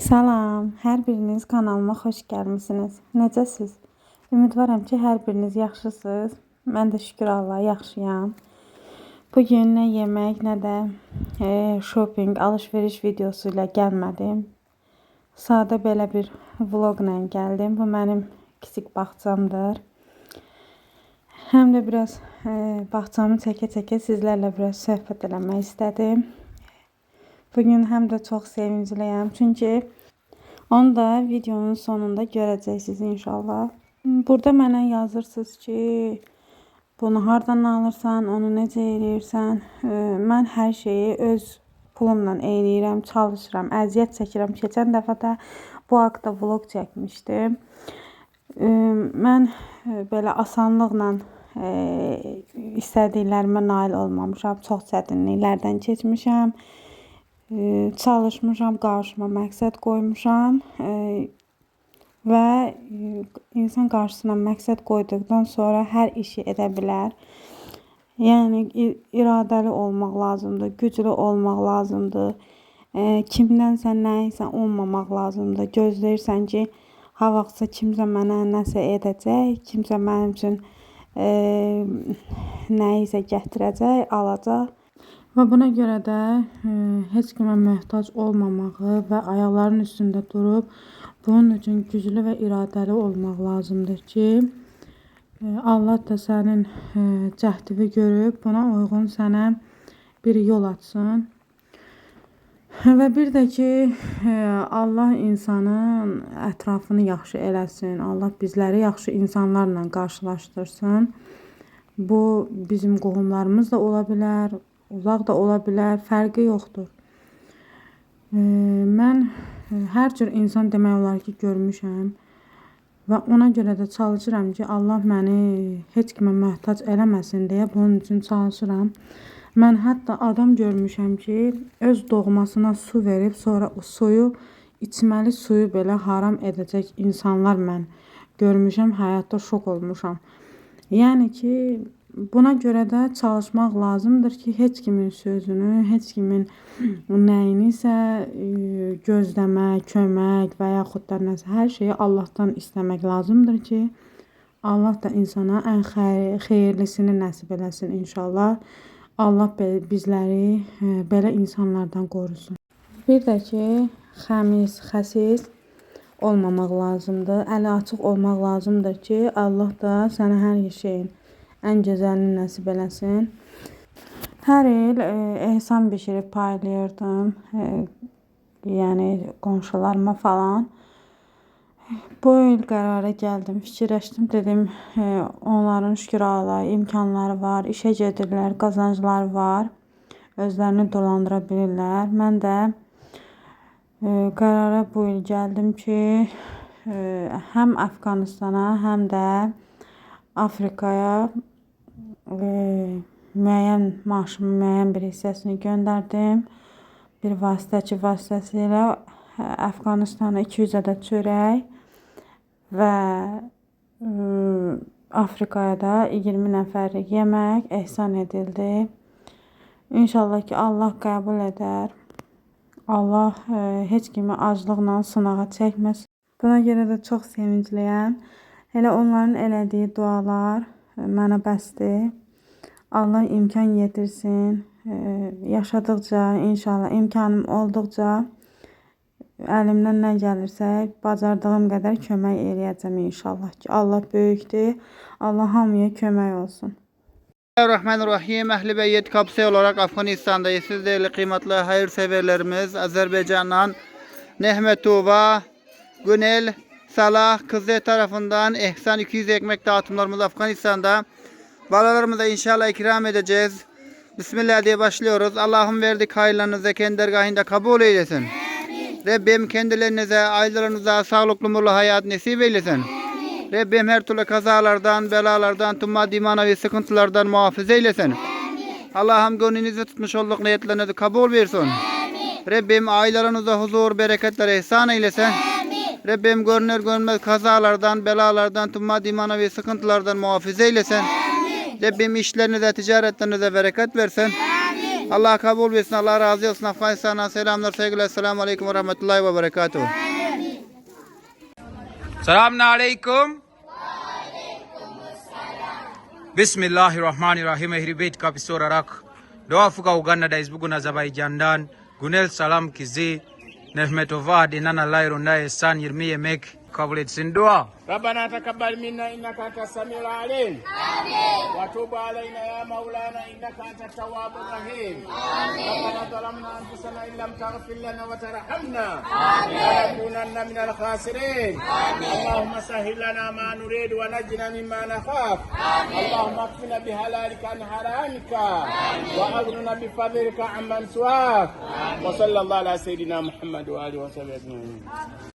Salam, hər biriniz kanalıma xoş gəlmisiniz. Necəsiz? Ümidvaram ki, hər biriniz yaxşısınız. Mən də şükür Allaha yaxşıyam. Bugün nə yemək, nə də shopping, alış-veriş videosu ilə gəlmədim. Sadə belə bir vloqla gəldim. Bu mənim kiçik bağçamdır. Həm də biraz bağçamı çəkə-çəkə sizlərlə biraz söhbət eləmək istədim. Bugün həm də çox sevincliyəm. Çünki onu da videonun sonunda görəcəksiniz inşallah. Burada mənə yazırsınız ki, bunu hardan alırsan, onu necə eləyirsən. Mən hər şeyi öz pulumla eləyirəm, çalışıram, əziyyət çəkirəm. Keçən dəfə də bu haqda vlog çəkmişdim. Mən belə asanlıqla istədiklərimə nail olmamışam. Çox çətinliklərdən keçmişəm. Çalışmışam, qarşıma məqsəd qoymuşam və insan qarşısına məqsəd qoyduqdan sonra hər işi edə bilər. Yəni iradəli olmaq lazımdır, güclü olmaq lazımdır. Kimdənsə nəyisə olmamaq lazımdır. Gözləyirsən ki, ha vaxtsa kimsə mənə nəsə edəcək, kimsə mənim üçün nəyisə gətirəcək, alacaq. Və buna görə də heç kimə möhtac olmamağı və ayaqların üstündə durub bunun üçün güclü və iradəli olmaq lazımdır ki, Allah da sənin cəhdini görüb buna uyğun sənə bir yol açsın. Və bir də ki, Allah insanın ətrafını yaxşı eləsin. Allah bizləri yaxşı insanlarla qarşılaşdırsın. Bu bizim qohumlarımız da ola bilər, uzaq da ola bilər, fərqi yoxdur. Mən hər cür insan demək olar ki, görmüşəm və ona görə də çalışıram ki, Allah məni heç kimə möhtac eləməsin deyə bunun üçün çalışıram. Mən hətta adam görmüşəm ki, öz doğmasına su verib, sonra o suyu, içməli suyu belə haram edəcək insanlar mən görmüşəm, həyatda şok olmuşam. Yəni ki, buna görə də çalışmaq lazımdır ki, heç kimin sözünü, heç kimin nəyinisə gözləmək, kömək və yaxud da nəsə hər şeyi Allahdan istəmək lazımdır ki, Allah da insana ən xeyirlisini nəsib eləsin inşallah. Allah bizləri belə insanlardan qorusun. Bir də ki, xəmis, xəsis olmamaq lazımdır. Əli açıq olmaq lazımdır ki, Allah da sənə hər şeyin ən gözəlini nəsib eləsin. Hər il ehsan bişirib paylayırdım. Yəni qonşularıma falan. Bu il qərara gəldim, fikirləşdim, dedim, onların şükür Allaha imkanları var, işə gedirlər, qazancları var, özlərini dolandıra bilirlər. Mən də qərara bu il gəldim ki, həm Əfqanistana, həm də Afrikaya müəyyən maaşımın müəyyən bir hissəsini göndərdim. Bir vasitəçi vasitəsilə Əfqanistana 200 ədəd çörək və Afrikaya da 20 nəfərlik yemək ehsan edildi. İnşallah ki, Allah qəbul edər. Allah heç kimi aclıqla sınağa çəkməsin. Buna görə də çox sevincliyəm. Elə onların elədiyi dualar mənə bəsdir. Allah imkan yetirsin. Yaşadıqca, inşallah imkanım olduqca əlimdən nə gəlirsə, bacardığım qədər kömək eləyəcəm inşallah ki, Allah böyükdür. Allah hamıya kömək olsun. Bismillahirrahmanirrahim. Əhl-i Beyyət kapsay olarak Afganistan'dayız. Siz değerli kıymetli hayırseverlerimiz Azerbaycan'dan Nehmetuva, Günel, Salah, Kızılay tarafından ehsan 200 ekmek dağıtımlarımız Afganistan'da. Balalarımıza inşallah ikram edeceğiz. Bismillah diye başlıyoruz. Allah'ım verdik hayırlarınızı kendi dergahında kabul eylesin. Amin. Rabbim kendilerinize, ailelerinize sağlıklı mutlu hayat nasip eylesin. Amin. Rabbim her türlü kazalardan, belalardan, tüm maddi manevi sıkıntılardan muhafaza eylesin. Amin. Allah'ım gönlünüzü tutmuş olduk niyetlerinizi kabul versin. Amin. Rabbim ailelerinize huzur, bereketler ihsan eylesin. Amin. Rabbim görünür görünmez kazalardan, belalardan, tüm maddi manevi sıkıntılardan muhafaza eylesin. Amin. Rabbim işlerinize, ticaretlerinize bereket versin. Amin. Allah kabul etsin. Allah razı olsun. Afganistan'dan selamlar, sevgiler. Selamun aleyküm ve rahmetullahi ve berekatuhu. Selamun aleyküm. Bismillahirrahmanirrahim. Ehli beyt kapısı olarak doğa fuka Uganda'da izbugun Azerbaycan'dan Günel Salam Kizi Nehmetova dinana layro naye san yirmiye mek kabul etsin dua. ربنا تقبل منا انك انت السميع العليم امين وتوب علينا يا مولانا انك انت التواب الرحيم ربنا ظلمنا انفسنا ان لم تغفر لنا وترحمنا لنكونن من الخاسرين اللهم سهل لنا ما نريد ونجنا مما نخاف اللهم اكفنا بحلالك عن حرامك واغننا بفضلك عمن سواك وصلى الله على سيدنا محمد واله وصحبه اجمعين.